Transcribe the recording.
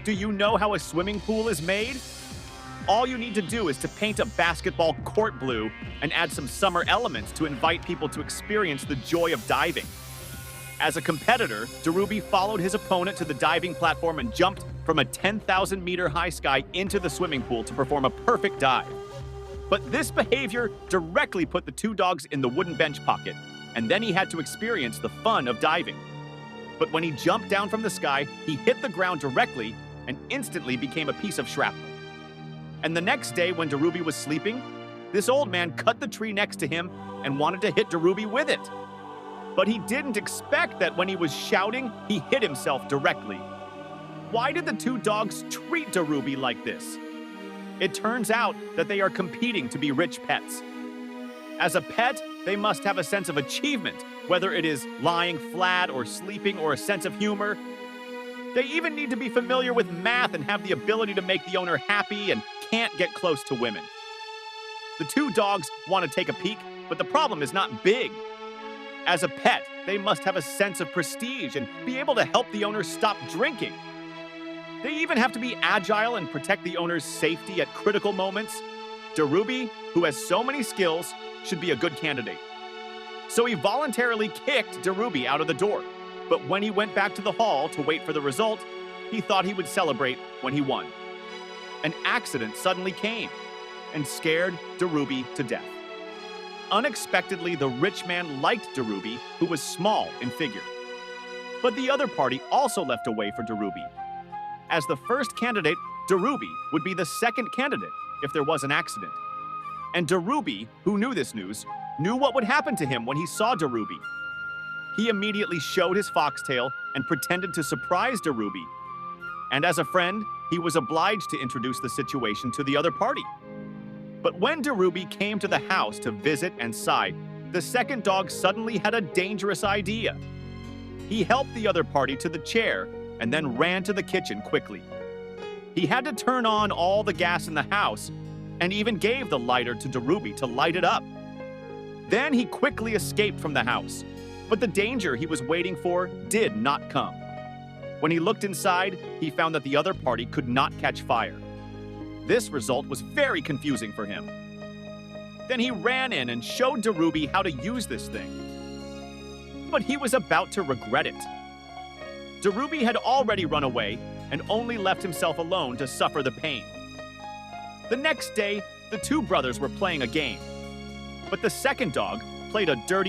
Do you know how a swimming pool is made? All you need to do is to paint a basketball court blue and add some summer elements to invite people to experience the joy of diving. As a competitor, Darubi followed his opponent to the diving platform and jumped from a 10,000-meter high sky into the swimming pool to perform a perfect dive. But this behavior directly put the two dogs in the wooden bench pocket, and then he had to experience the fun of diving. But when he jumped down from the sky, he hit the ground directly and instantly became a piece of shrapnel. And the next day, when Darubi was sleeping, this old man cut the tree next to him and wanted to hit Darubi with it. But he didn't expect that when he was shouting, he hit himself directly. Why did the two dogs treat Darubi like this? It turns out that they are competing to be rich pets. As a pet, they must have a sense of achievement, whether it is lying flat or sleeping or a sense of humor. They even need to be familiar with math and have the ability to make the owner happy and can't get close to women. The two dogs want to take a peek, but the problem is not big. As a pet, they must have a sense of prestige and be able to help the owner stop drinking. They even have to be agile and protect the owner's safety at critical moments. Darubi, who has so many skills, should be a good candidate. So he voluntarily kicked Darubi out of the door. But when he went back to the hall to wait for the result, he thought he would celebrate when he won. An accident suddenly came and scared Darubi to death. Unexpectedly, the rich man liked Darubi, who was small in figure. But the other party also left a way for Darubi. As the first candidate, Darubi would be the second candidate if there was an accident. And Darubi, who knew this news, knew what would happen to him when he saw Darubi. He immediately showed his foxtail and pretended to surprise Darubi. And as a friend, he was obliged to introduce the situation to the other party. But when Darubi came to the house to visit and sigh, the second dog suddenly had a dangerous idea. He helped the other party to the chair and then ran to the kitchen quickly. He had to turn on all the gas in the house and even gave the lighter to Darubi to light it up. Then he quickly escaped from the house, but the danger he was waiting for did not come. When he looked inside, he found that the other party could not catch fire. This result was very confusing for him. Then he ran in and showed Darubi how to use this thing. But he was about to regret it. Darubi had already run away and only left himself alone to suffer the pain. The next day, the two brothers were playing a game. But the second dog played a dirty